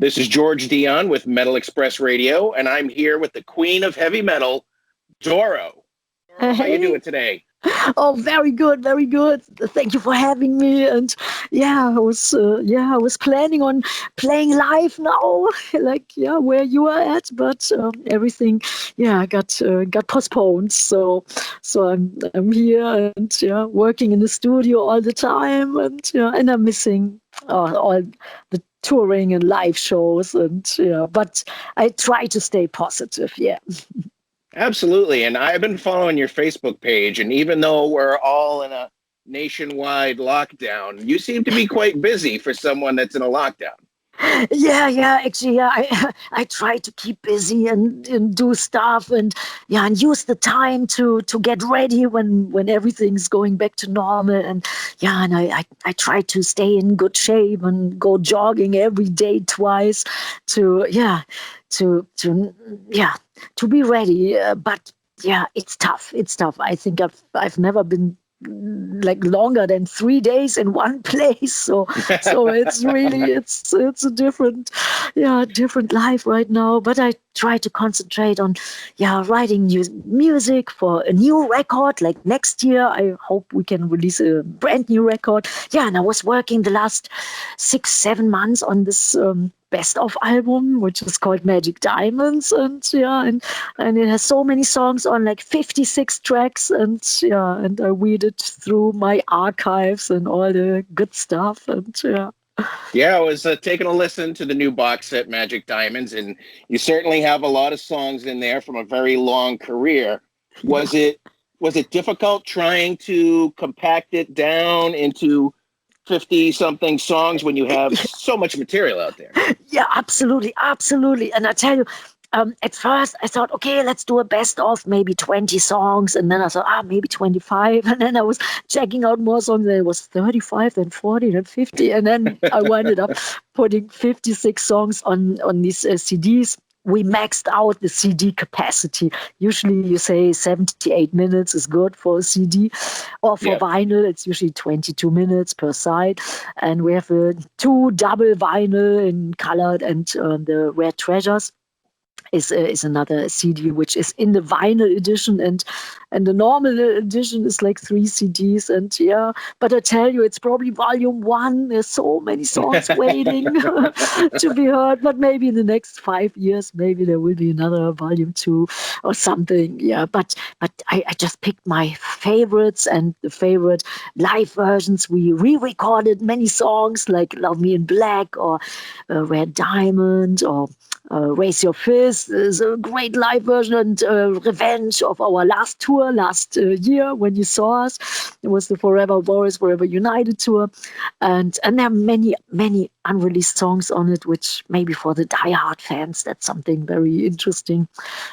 This is George Dion with Metal Express Radio, and I'm here with the queen of heavy metal, Doro. Doro, how you Hey. doing today? Oh, very good, very good. Thank you for having me. And I was planning on playing live now, like where you are at, but everything, got postponed. So I'm here and working in the studio all the time, and I'm missing all the touring and live shows, and but I try to stay positive. Yeah. Absolutely. And I've been following your Facebook page, and even though we're all in a nationwide lockdown, you seem to be quite busy for someone that's in a lockdown. Yeah. Actually, I try to keep busy and do stuff and use the time to get ready when everything's going back to normal. And I try to stay in good shape and go jogging every day twice to to be ready. But yeah, it's tough. It's tough. I think I've never been like longer than 3 days in one place. So it's really it's a different life right now. But I try to concentrate on writing new music for a new record. Like next year, I hope we can release a brand new record. Yeah, and I was working the last 6-7 months on this. Best of album, which is called Magic Diamonds, and it has so many songs on, like 56 tracks, and I weeded through my archives and all the good stuff, and yeah. Yeah, I was taking a listen to the new box set, Magic Diamonds, and you certainly have a lot of songs in there from a very long career. Was it was it difficult trying to compact it down into 50 something songs when you have so much material out there? Yeah, absolutely, absolutely. And I tell you, at first I thought, okay, let's do a best of maybe 20 songs. And then I thought, maybe 25. And then I was checking out more songs. Then it was 35, then 40, then 50. And then I ended up putting 56 songs on these CDs. We maxed out the CD capacity. Usually you say 78 minutes is good for a CD, or for Yeah. vinyl, it's usually 22 minutes per side. And we have two double vinyl in colored and the Rare Treasures is another CD which is in the vinyl edition, and the normal edition is like 3 CDs, and but I tell you, it's probably volume one. There's so many songs waiting to be heard, but maybe in the next 5 years, maybe there will be another volume two or something. Yeah, but I just picked my favorites and the favorite live versions. We re-recorded many songs like Love Me in Black or Red Diamond or Raise Your Fist is a great live version, and Revenge of our last tour last year when you saw us. It was the Forever Boys, Forever United tour. And there are many unreleased songs on it, which maybe for the diehard fans, that's something very interesting.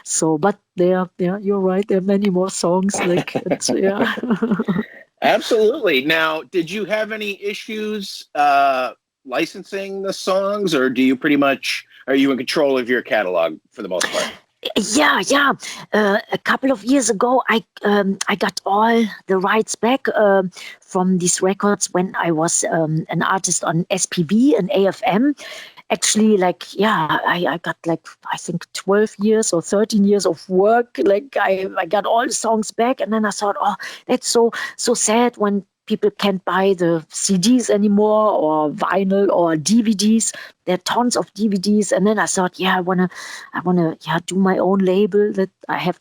So, but you're right, there are many more songs. Absolutely. Now, did you have any issues licensing the songs, or do you pretty much are you in control of your catalog for the most part? Yeah. A couple of years ago, I got all the rights back from these records when I was an artist on SPV and AFM. Actually, I got like I think 12 years or 13 years of work. Like I got all the songs back, and then I thought, oh, that's so sad when people can't buy the CDs anymore or vinyl or DVDs. There are tons of DVDs, and then I thought, I wanna do my own label that I have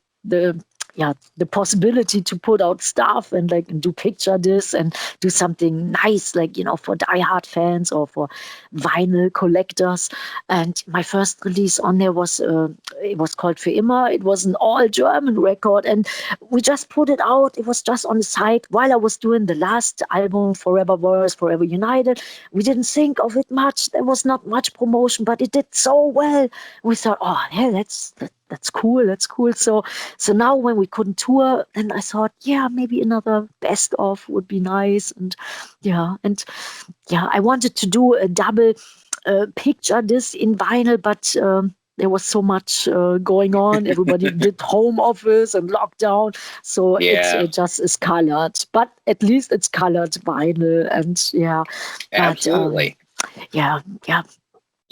the possibility to put out stuff and like do picture this and do something nice, like for diehard fans or for vinyl collectors. And my first release on there was it was called Für immer. It was an all German record, and we just put it out. It was just on the site while I was doing the last album, Forever Boys, Forever United. We didn't think of it much. There was not much promotion, but it did so well. We thought, oh yeah, that's cool. That's cool. So now when we couldn't tour, then I thought, maybe another best of would be nice. And I wanted to do a double picture this in vinyl, but there was so much going on. Everybody did home office and lockdown, so Yeah, it just is colored. But at least it's colored vinyl, and but absolutely. yeah.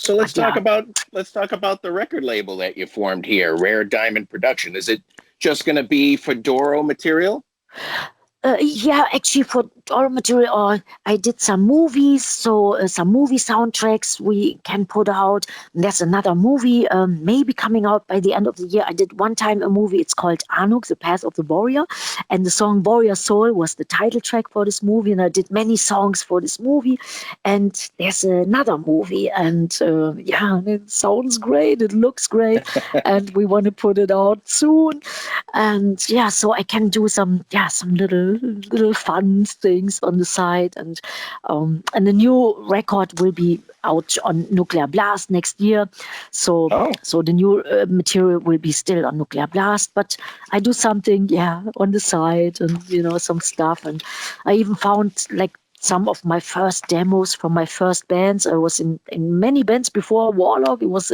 So But yeah, let's talk about the record label that you formed here, Rare Diamond Production. Is it just going to be for Doro material? yeah, actually, for all material, I did some movies, so some movie soundtracks we can put out. And there's another movie, maybe coming out by the end of the year. I did one time a movie. It's called Anuk, The Path of the Warrior, and the song "Warrior Soul" was the title track for this movie. And I did many songs for this movie. And there's another movie, and yeah, it sounds great. It looks great, and we want to put it out soon. And yeah, so I can do some little fun things on the side. And the new record will be out on Nuclear Blast next year. So Oh, so the new material will be still on Nuclear Blast, but I do something, yeah, on the side, and some stuff. And I even found like some of my first demos from my first bands. I was in many bands before Warlock. It was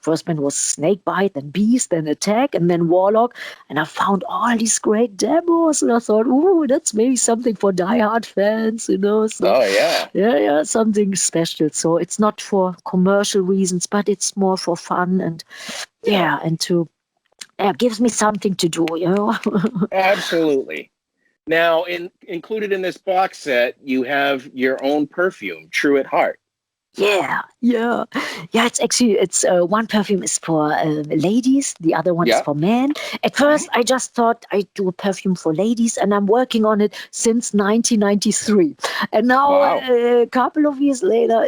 first band was Snakebite, then Beast, then Attack, and then Warlock. And I found all these great demos, and I thought, ooh, that's maybe something for diehard fans. So oh yeah. yeah, something special. So it's not for commercial reasons, but it's more for fun and Yeah, yeah, and to gives me something to do. absolutely. Now, included in this box set, you have your own perfume, True at Heart. Yeah. It's one perfume is for ladies, the other one is Yeah. for men. At first, I just thought I'd do a perfume for ladies, and I'm working on it since 1993. And now, Wow. a couple of years later,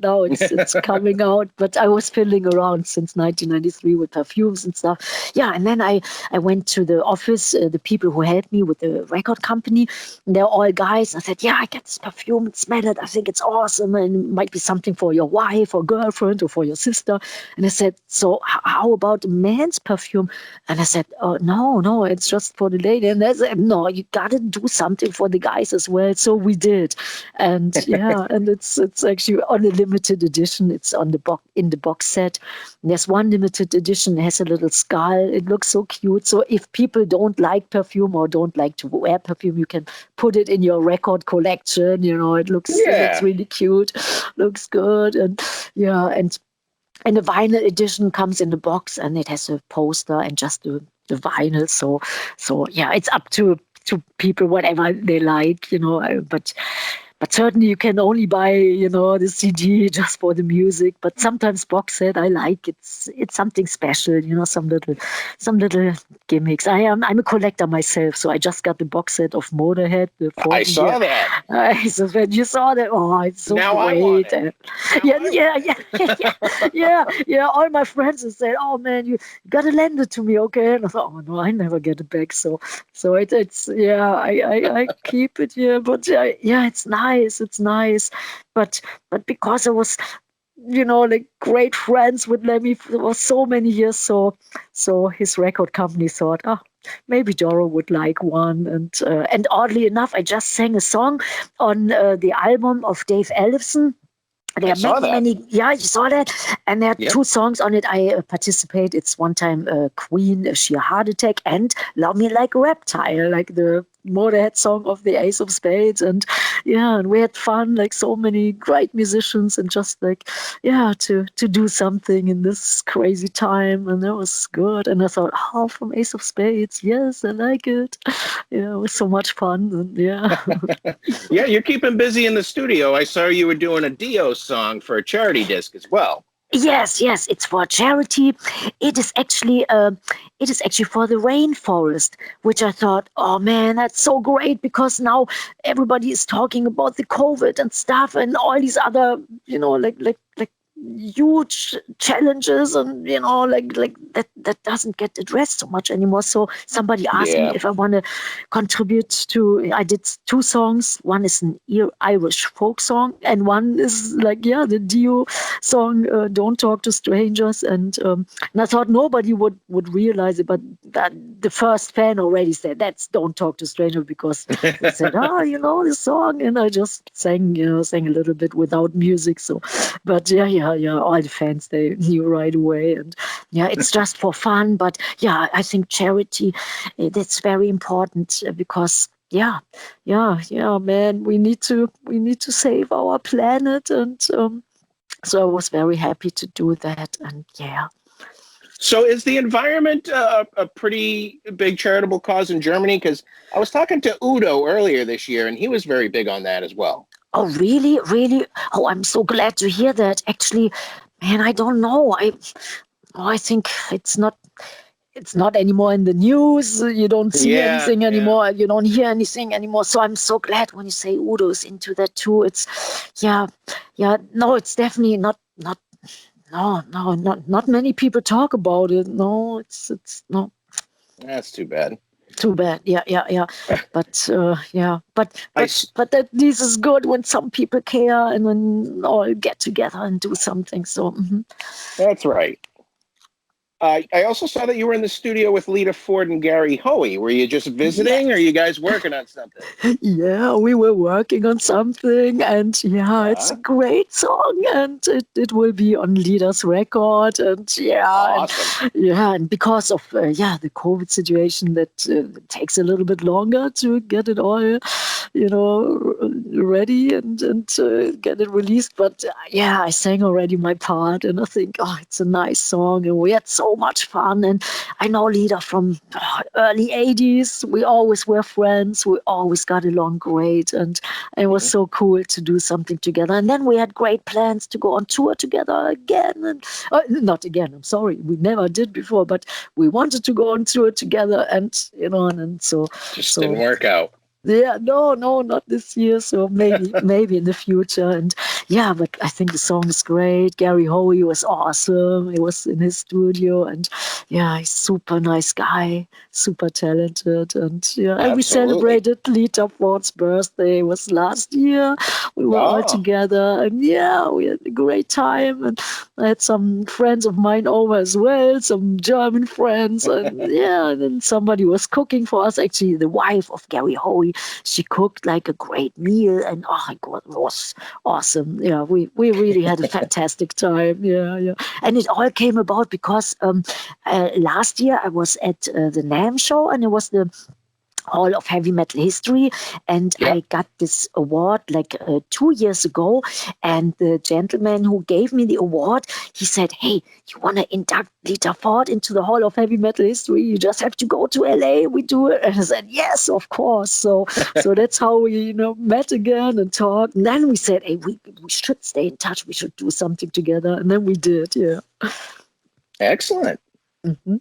now it's coming out. But I was fiddling around since 1993 with perfumes and stuff. Yeah, and then I went to the office, the people who helped me with the record company. And they're all guys. I said, yeah, I get this perfume, smell it. I think it's awesome, and it might be something for your wife or girlfriend or for your sister. And I said, so how about a man's perfume? And I said, oh, no, it's just for the lady. And they said, no, you got to do something for the guys as well. So we did. And yeah, and it's actually on a limited edition. It's on the in the box set. And there's one limited edition. It has a little skull. It looks so cute. So if people don't like perfume or don't like to wear perfume, you can put it in your record collection. It looks Yeah. really cute, looks good, and yeah, and the vinyl edition comes in the box, and it has a poster and just the vinyl. So yeah, it's up to people whatever they like. But certainly you can only buy, the CD just for the music. But sometimes box set I like. It's something special, some little gimmicks. I'm a collector myself, so I just got the box set of Motorhead, the I 40 year. saw that. So when you saw that, oh, it's so Now I want great. it. Now Yeah, I yeah, want yeah, yeah. All my friends have said, "Oh man, you gotta lend it to me, okay?" And I thought, "Oh no, I never get it back." So it's yeah, I keep it here, but yeah, it's nice, but because I was, like great friends with Lemmy for so many years, so his record company thought, oh, maybe Doro would like one, and oddly enough, I just sang a song on the album of Dave Ellefson. There I are saw many, that. many. Yeah, you saw that, and there are Yep. two songs on it. I participate. It's one time Queen, Sheer Heart Attack, and Love Me Like a Reptile, like the Motorhead song of the Ace of Spades. And yeah, and we had fun, like so many great musicians, and just like yeah, to do something in this crazy time, and that was good. And I thought, oh, from Ace of Spades, yes, I like it. Yeah, it was so much fun, and yeah. Yeah, you're keeping busy in the studio. I saw you were doing a Dio song for a charity disc as well. Yes, it's for charity. It is actually for the rainforest, which I thought, oh man, that's so great because now everybody is talking about the COVID and stuff and all these other, like huge challenges, and like that doesn't get addressed so much anymore. So somebody asked me Yeah. if I want to contribute to. I did two songs. One is an Irish folk song, and one is like the Dio song, "Don't Talk to Strangers." And I thought nobody would realize it, but that the first fan already said that's "Don't Talk to Strangers" because they said, "Oh, you know this song," and I just sang a little bit without music. So, but yeah, all the fans, they knew right away, and yeah, it's just for fun. But yeah, I think charity, that's very important, because yeah, man, we need to save our planet, and So I was very happy to do that. And yeah. So is the environment a pretty big charitable cause in Germany? Because I was talking to Udo earlier this year, and he was very big on that as well. Oh, really? Really? Oh, I'm so glad to hear that. Actually, man, I don't know. I think it's not anymore in the news. You don't see Yeah, anything yeah. anymore. You don't hear anything anymore. So I'm so glad when you say Udo's into that too. It's, yeah, yeah. No, it's definitely not. No, no, not many people talk about it. No, it's no. That's too bad. Too bad. Yeah, yeah, yeah. But yeah, I, s- but that this is good when some people care and when all get together and do something. So that's right. I also saw that you were in the studio with Lita Ford and Gary Hoey. Were you just yeah, visiting, or are you guys working on something? yeah, we were working on something, and yeah, it's a Uh, great song, and it will be on Leader's record, awesome. and because of the COVID situation, that takes a little bit longer to get it all, ready and get it released. But yeah, I sang already my part, and I think it's a nice song, and we had so much fun. And I know Leader from early '80s. We always were friends. We always got along great, and it was Mhm. so cool to do something together. And then we had great plans to go on tour together again, and not again. I'm sorry, we never did before, but we wanted to go on tour together, and and so Just so didn't work out. yeah, no, no, not this year. So maybe in the future. And yeah, but I think the song is great. Gary Hoey was awesome. He was in his studio, and yeah, he's super nice guy, super talented. And yeah, and we Absolutely. celebrated Lita Ford's birthday. It was last year. We were all Oh, together, and yeah, we had a great time. And I had some friends of mine over as well, some German friends, and yeah, and then somebody was cooking for us. Actually, the wife of Gary Hoey, she cooked like a great meal, and oh my god, it was awesome. Yeah, we really had a fantastic time. Yeah, yeah, and it all came about because last year I was at the NAMM show, and it was the Hall of Heavy Metal History, and yep. I got this award like 2 years ago. And the gentleman who gave me the award, he said, "Hey, you want to induct Lita Ford into the Hall of Heavy Metal History? You just have to go to LA. We do it." And I said, "Yes, of course." So that's how we met again and talked. And then we said, "Hey, we should stay in touch. We should do something together." And then we did. Yeah. Excellent. Mhm.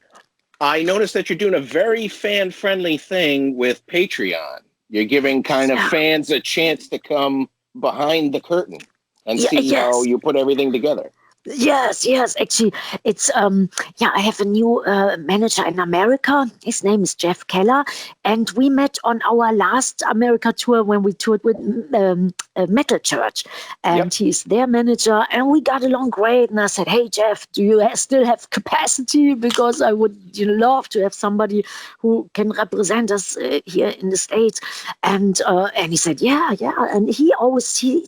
I noticed that you're doing a very fan-friendly thing with Patreon. You're giving kind of Yeah. fans a chance to come behind the curtain and Yeah. see how Yes. you put everything together. Yes, yes. Actually, it's I have a new manager in America. His name is Jeff Keller, and we met on our last America tour when we toured with Metal Church, Yep. and he's their manager, and we got along great. And I said, "Hey, Jeff, do you still have capacity? Because I would love to have somebody who can represent us here in the States." And he said, "Yeah, yeah." And he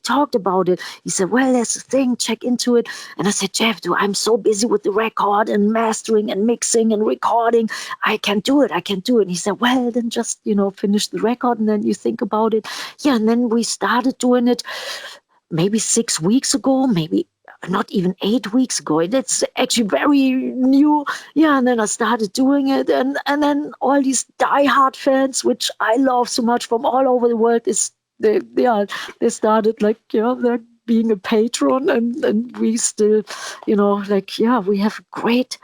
talked about it. He said, "Well, there's a thing. Check into it." And I said, "Jeff, I'm so busy with the record and mastering and mixing and recording. I can't do it. I can't do it." And he said, "Well, then just, finish the record and then you think about it." Yeah. And then we started doing it maybe 6 weeks ago, maybe not even 8 weeks ago. It's actually very new. Yeah. And then I started doing it. And then all these diehard fans, which I love so much from all over the world, they started like, they're being a patron, and we still, we have great,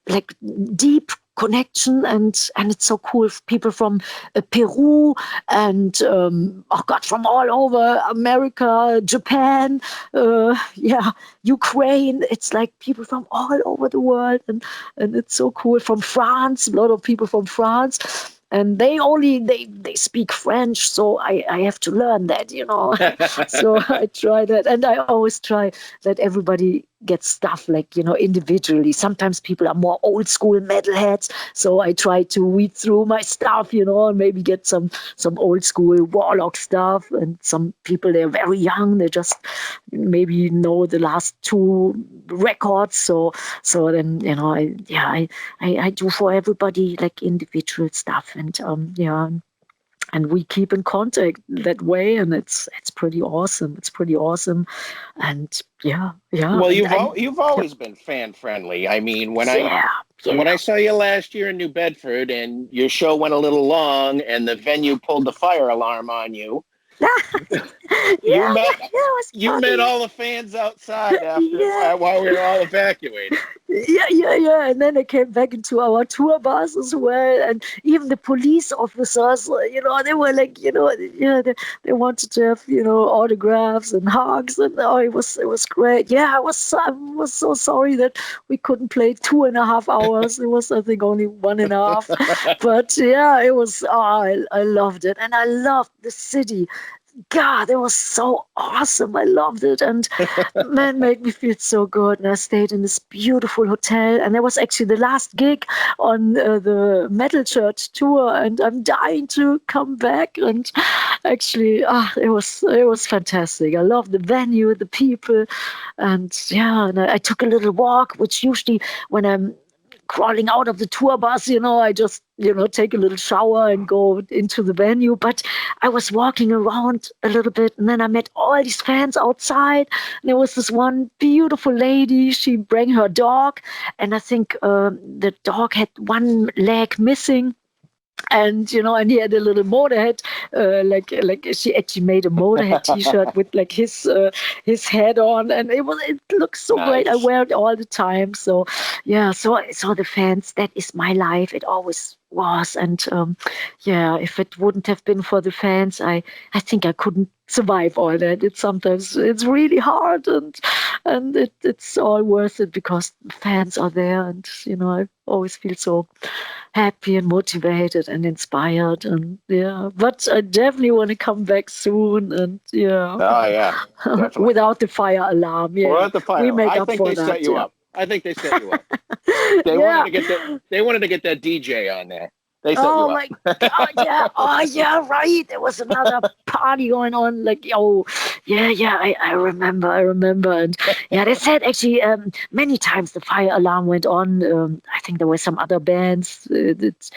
like, deep connection, and it's so cool. People from Peru and oh god, from all over America, Japan, Ukraine. It's like people from all over the world, and it's so cool. From France, a lot of people from France. And they speak French, so I have to learn that. So I try that, and I always try that everybody gets stuff like individually. Sometimes people are more old school metalheads, so I try to weed through my stuff, and maybe get some old school Warlock stuff. And some people, they're very young, they just maybe know the last two records. So then I do for everybody like individual stuff. And and we keep in contact that way, and it's pretty awesome. It's pretty awesome, and yeah, Well, and you've yeah, always been fan friendly. I mean, yeah, when yeah. I saw you last year in New Bedford and your show went a little long and the venue pulled the fire alarm on you, you Yeah, met that was you met funny. all the fans outside after Yeah, while we were all evacuating. yeah. And then they came back into our tour bus as well. And even the police officers, they were like, yeah, they wanted to have, autographs and hugs. And oh, it was great. Yeah, I was so sorry that we couldn't play 2.5 hours. It was, I think, only 1.5. But yeah, it was, I loved it. And I loved the city. God, it was so awesome. I loved it. And man, made me feel so good. And I stayed in this beautiful hotel. And that was actually the last gig on the Metal Church tour. And I'm dying to come back. And actually, it was fantastic. I love the venue, the people. And yeah, and I took a little walk, which usually when I'm crawling out of the tour bus, I just, take a little shower and go into the venue. But I was walking around a little bit, and then I met all these fans outside. And there was this one beautiful lady. She brought her dog, and I think the dog had one leg missing, and he had a little Motorhead, like she actually made a Motorhead T-shirt with like his head on, and it looks so great. I Nice. wear it all the time. So yeah, so the fans, that is my life. It always was, and yeah, if it wouldn't have been for the fans, I think I couldn't survive all that. It's really hard, and it's all worth it because the fans are there, and I always feel so happy and motivated and inspired, and yeah, but I definitely want to come back soon, and yeah, Oh yeah, definitely. without the fire alarm. We're Yeah, at the we fire. make I up think for they set that. you Yeah. up. I think they set you up. They wanted Yeah. to get that. They wanted to get that DJ on there. They set Oh you up. my God, yeah. Oh yeah, right. There was another party going on. Like, oh, yeah. I remember. And yeah, they said actually many times the fire alarm went on. I think there were some other bands that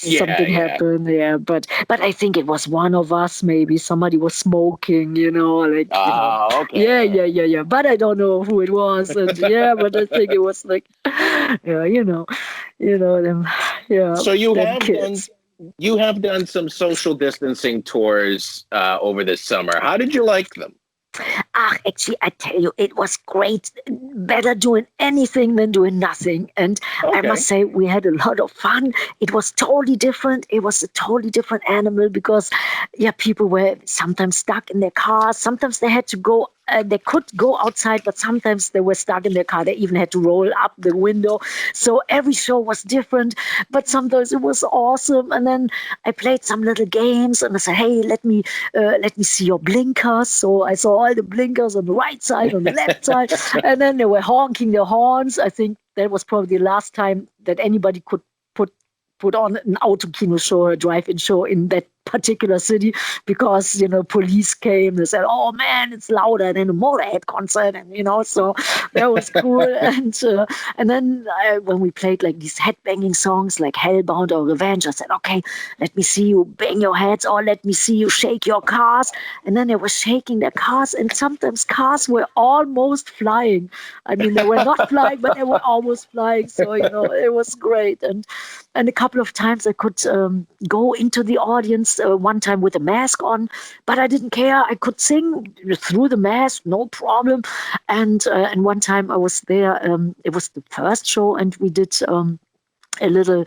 Yeah, something yeah. happened. Yeah, but I think it was one of us. Maybe somebody was smoking. Like Oh, okay. yeah, All yeah, right. yeah, yeah. But I don't know who it was. And yeah, but I think it was like, yeah, them, yeah, So them kids. you have done some social distancing tours over this summer. How did you like them? Ah, actually, I tell you, it was great. Better doing anything than doing nothing. And I must Okay. say, we had a lot of fun. It was totally different. It was a totally different animal because, yeah, people were sometimes stuck in their cars. Sometimes they had to go. They could go outside, but sometimes they were stuck in their car. They even had to roll up the window. So every show was different, but sometimes it was awesome. And then I played some little games, and I said, "Hey, let me see your blinkers." So I saw all the blinkers on the right side, on the left side, and then they were honking their horns. I think that was probably the last time that anybody could put put on an Autokino show, a drive-in show in that particular city because police came and said, "Oh man, it's louder than a Motorhead concert," and so that was cool. And then when we played like these headbanging songs like Hellbound or Revenge, I said, "Okay, let me see you bang your heads, or let me see you shake your cars." And then they were shaking their cars, and sometimes cars were almost flying. I mean, they were not flying, but they were almost flying. So it was great. And a couple of times I could go into the audience. One time with a mask on, but I didn't care. I could sing through the mask, no problem. And one time I was there. It was the first show, and we did. A little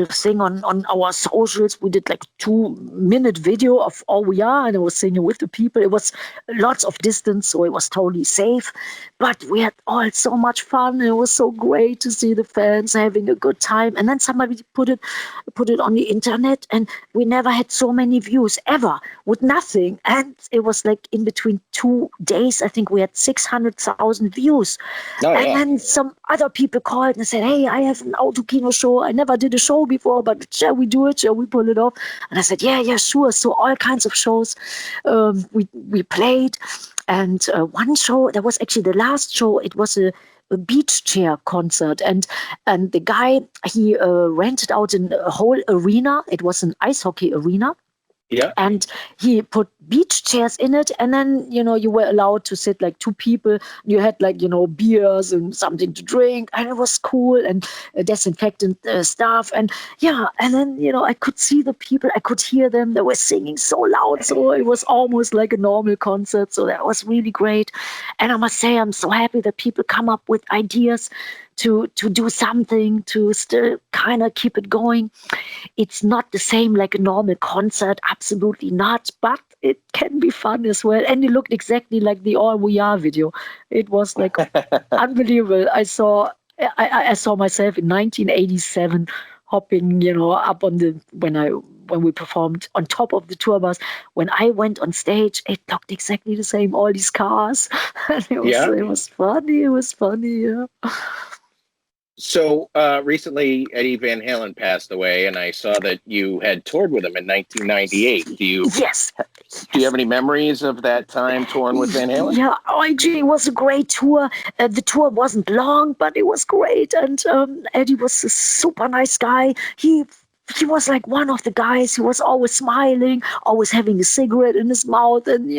thing on our socials. We did like 2-minute video of all we are, and I was singing with the people. It was lots of distance, so it was totally safe. But we had all so much fun. And it was so great to see the fans having a good time. And then somebody put it on the internet, and we never had so many views ever with nothing. And it was like in between 2 days, I think we had 600,000 views. Oh And yeah. then some other people called and said, "Hey, I have an Autokino show. I never did a show before, but shall we do it? Shall we pull it off?" And I said, "Yeah, sure." So all kinds of shows we played. And one show, that was actually the last show, it was a beach chair concert. And the guy, he rented out a whole arena. It was an ice hockey arena. Yeah. And he put beach chairs in it, and then you were allowed to sit like two people. You had like beers and something to drink, and it was cool, and disinfectant stuff, and yeah. And then I could see the people, I could hear them, they were singing so loud, so it was almost like a normal concert, so that was really great. And I must say, I'm so happy that people come up with ideas to do something to still kind of keep it going. It's not the same like a normal concert, absolutely not, but it can be fun as well. And it looked exactly like the All We Are video. It was like unbelievable. I saw myself in 1987 hopping, up on when we performed on top of the tour bus. When I went on stage, it looked exactly the same. All these cars, and Yeah. it was funny. It was funny. Yeah. So recently, Eddie Van Halen passed away, and I saw that you had toured with him in 1998. Yes. Do you have any memories of that time touring with Van Halen? Yeah, OIG was a great tour. The tour wasn't long, but it was great. And Eddie was a super nice guy. He was like one of the guys who was always smiling, always having a cigarette in his mouth, and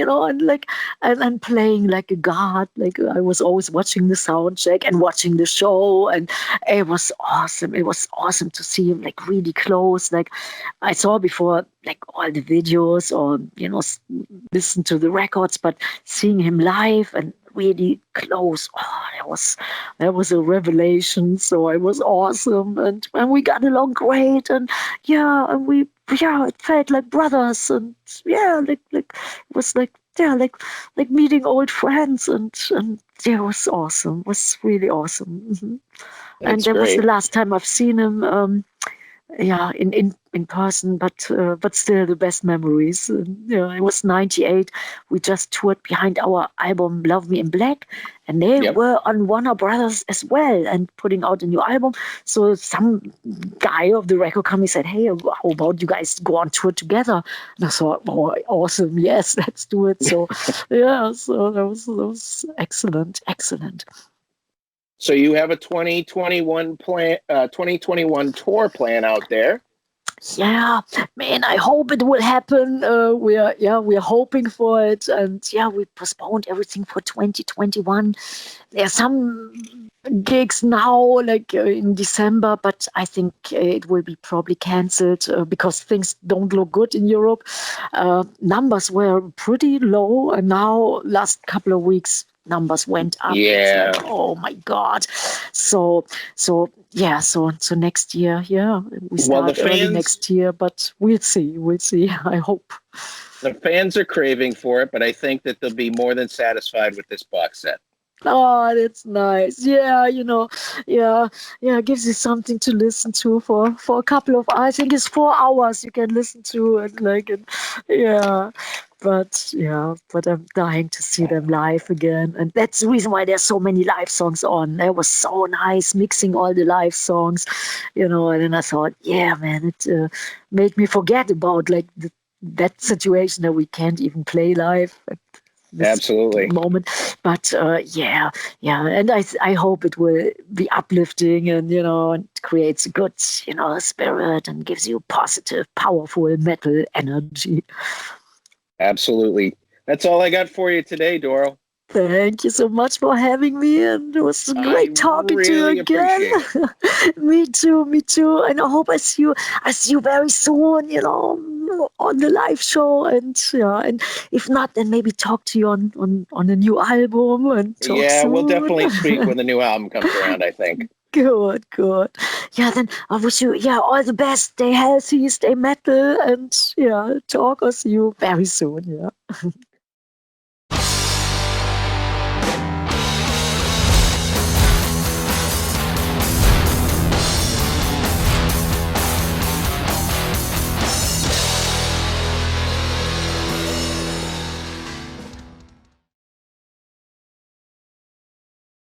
and playing like a god. Like I was always watching the sound check and watching the show, and it was awesome. It was awesome to see him like really close. Like I saw before, like all the videos or listen to the records, but seeing him live and really close, that was a revelation. So it was awesome, and we got along great, and it felt like brothers, and it was like meeting old friends, and yeah, it was awesome. It was really awesome. And That's that was the great. last time I've seen him. In person, but still the best memories. It was 98. We just toured behind our album Love Me in Black, and they Yep. were on Warner Brothers as well and putting out a new album. So some guy of the record company said, "Hey, how about you guys go on tour together?" And I thought, "Oh, awesome! Yes, let's do it." So yeah, so that was excellent, excellent. So you have a 2021 tour plan out there. Yeah, man, I hope it will happen. We're hoping for it, and we postponed everything for 2021. There are some gigs now, like in December, but I think it will be probably cancelled because things don't look good in Europe. Numbers were pretty low, and now last couple of weeks numbers went up. It's Yeah. like, oh my God. So next year, we start early next year, but we'll see. I hope. The fans are craving for it, but I think that they'll be more than satisfied with this box set. Oh, that's nice. It gives you something to listen to for a couple of, I think it's 4 hours you can listen to it, yeah. But I'm dying to see them live again, and that's the reason why there's so many live songs on. It was so nice mixing all the live songs, and then I thought, yeah, man, it made me forget about like that situation that we can't even play live. This Absolutely. moment, but and I hope it will be uplifting, and and creates a good spirit and gives you positive, powerful metal energy. Absolutely. That's all I got for you today, Doro. Thank you so much for having me, and it was great talking to you really again. Me too. And I hope I see you very soon, on the live show, and and if not, then maybe talk to you on a new album and talk soon. We'll definitely speak when the new album comes around, I think. Good. Yeah, then I wish you all the best. Stay healthy, stay metal, and talk or see you very soon. Yeah.